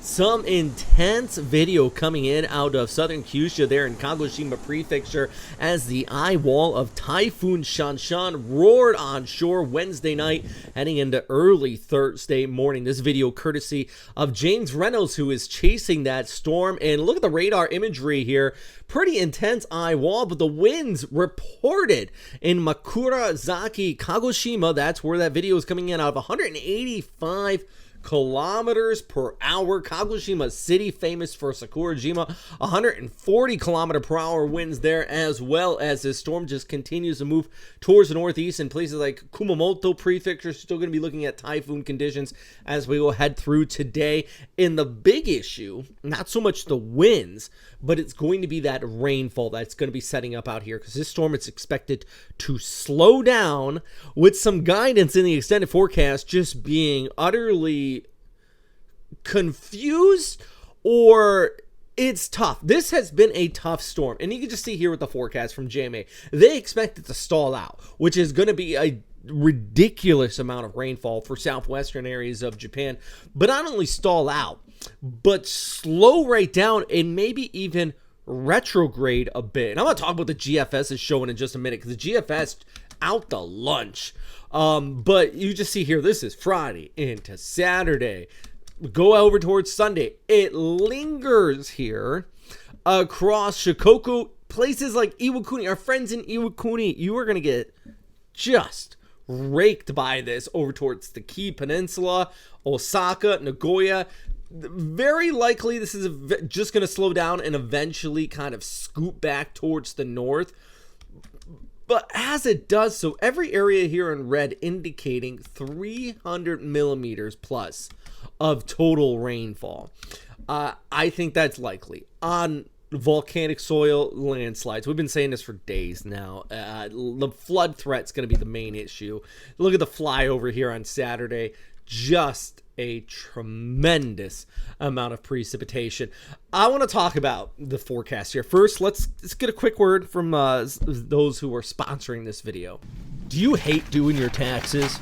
Some intense video coming in out of southern Kyushu there in Kagoshima Prefecture as the eye wall of Typhoon Shanshan roared on shore Wednesday night, heading into early Thursday morning. This video courtesy of James Reynolds, who is chasing that storm. And look at the radar imagery here. Pretty intense eye wall, but the winds reported in Makurazaki, Kagoshima, that's where that video is coming in, out of 185 kilometers per hour. Kagoshima City, famous for Sakurajima, 140 kilometer per hour winds there, as well as this storm just continues to move towards the northeast in places like Kumamoto Prefecture. Still going to be looking at typhoon conditions as we go head through today. And the big issue, not so much the winds, but it's going to be that rainfall that's going to be setting up out here, because this storm is expected to slow down, with some guidance in the extended forecast just being utterly confused, or it's tough. This has been a tough storm, and you can just see here with the forecast from JMA, they expect it to stall out, which is going to be a ridiculous amount of rainfall for southwestern areas of Japan, but not only stall out, but slow right down and maybe even retrograde a bit. And I'm going to talk about the GFS is showing in just a minute, because the GFS out the lunch. But you just see here, this is Friday into Saturday. Go over towards Sunday. It lingers here across Shikoku, places like Iwakuni. Our friends in Iwakuni, you are going to get just raked by this over towards the Kii Peninsula, Osaka, Nagoya. Very likely this is just going to slow down and eventually kind of scoot back towards the north. But as it does so, every area here in red indicating 300 millimeters plus of total rainfall. I think that's likely. On volcanic soil, landslides. We've been saying this for days now. The flood threat's going to be the main issue. Look at the flyover here on Saturday. Just a tremendous amount of precipitation. I want to talk about the forecast here. First, let's get a quick word from those who are sponsoring this video. Do you hate doing your taxes?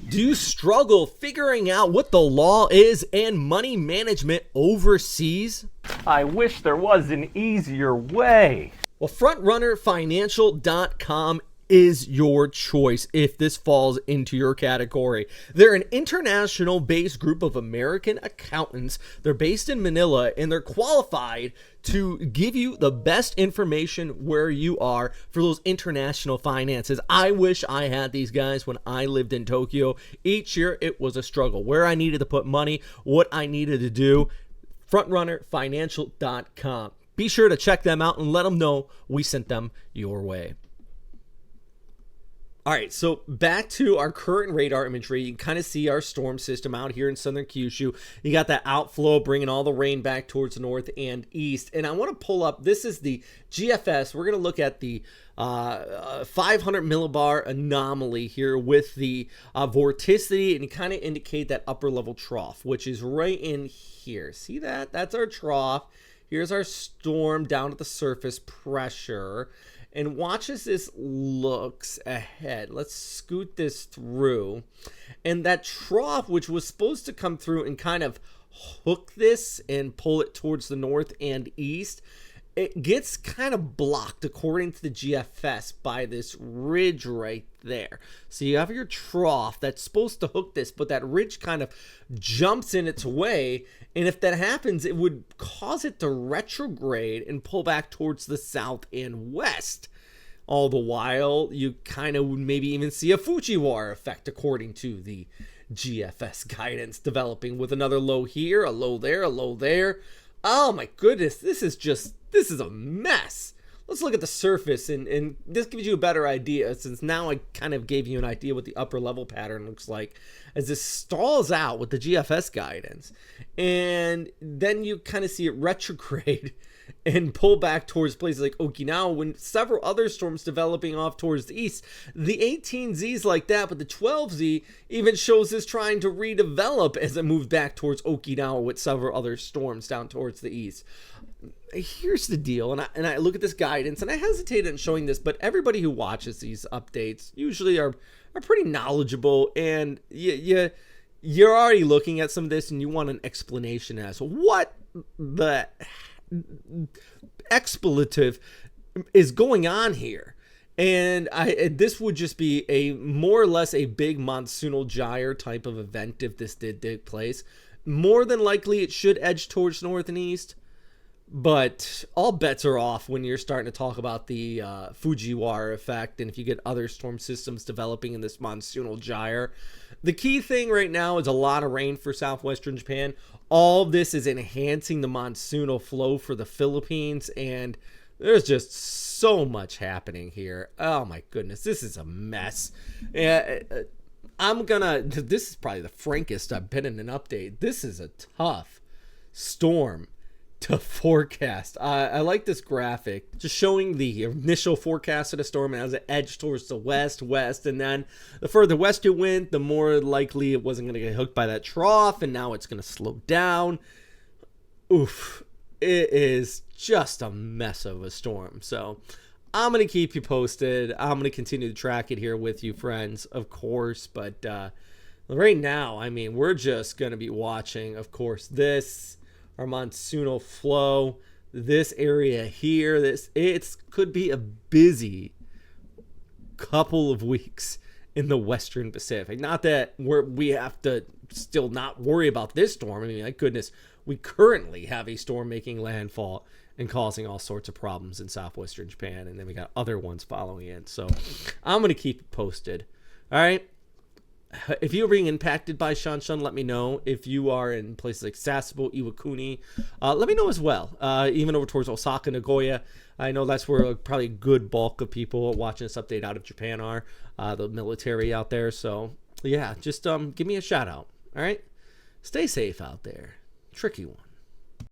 Do you struggle figuring out what the law is and money management overseas? I wish there was an easier way. Well, FrontRunnerFinancial.com is your choice if this falls into your category. They're an international based group of American accountants. They're based in Manila, and they're qualified to give you the best information where you are for those international finances. I wish I had these guys when I lived in Tokyo. Each year it was a struggle, where I needed to put money, what I needed to do. FrontRunnerFinancial.com. Be sure to check them out and let them know we sent them your way. All right, so back to our current radar imagery. You can kind of see our storm system out here in southern Kyushu. You got that outflow bringing all the rain back towards the north and east. And I want to pull up, this is the GFS. We're going to look at the 500 millibar anomaly here with the vorticity, and you kind of indicate that upper level trough, which is right in here. See that? That's our trough. Here's our storm down at the surface pressure. And watch as this looks ahead. Let's scoot this through. And that trough, which was supposed to come through and kind of hook this and pull it towards the north and east, it gets kind of blocked, according to the GFS, by this ridge right there. So you have your trough that's supposed to hook this, but that ridge kind of jumps in its way. And if that happens, it would cause it to retrograde and pull back towards the south and west. All the while, you kind of would maybe even see a Fujiwara effect, according to the GFS guidance, developing with another low here, a low there, a low there. Oh my goodness, this is a mess. Let's look at the surface, and this gives you a better idea, since now I kind of gave you an idea what the upper level pattern looks like as this stalls out with the GFS guidance. And then you kind of see it retrograde and pull back towards places like Okinawa, when several other storms developing off towards the east. The 18Z's like that, but the 12Z even shows this trying to redevelop as it moves back towards Okinawa with several other storms down towards the east. Here's the deal, and I look at this guidance, and I hesitate in showing this, but everybody who watches these updates usually are pretty knowledgeable, and you you're already looking at some of this and you want an explanation as what the expletive is going on here. And this would just be a more or less a big monsoonal gyre type of event if this did take place. More than likely it should edge towards north and east. But all bets are off when you're starting to talk about the Fujiwara effect, and if you get other storm systems developing in this monsoonal gyre. The key thing right now is a lot of rain for southwestern Japan. All this is enhancing the monsoonal flow for the Philippines, and there's just so much happening here. Oh my goodness, this is a mess. This is probably the frankest I've been in an update. This is a tough storm to forecast. I like this graphic just showing the initial forecast of the storm as it edged towards the west, and then the further west it went, the more likely it wasn't going to get hooked by that trough, and now it's going to slow down. Oof. It is just a mess of a storm. So I'm going to keep you posted. I'm going to continue to track it here with you, friends, of course. But right now, I mean, we're just going to be watching, of course, our monsoonal flow, this area here. It could be a busy couple of weeks in the Western Pacific. Not that we have to still not worry about this storm. I mean, my goodness, we currently have a storm making landfall and causing all sorts of problems in southwestern Japan, and then we got other ones following in. So I'm going to keep you posted. All right. If you're being impacted by Shanshan, let me know. If you are in places like Sasebo, Iwakuni, let me know as well. Even over towards Osaka, Nagoya. I know that's where probably a good bulk of people watching this update out of Japan are, the military out there. So, yeah, just give me a shout out. All right? Stay safe out there. Tricky one.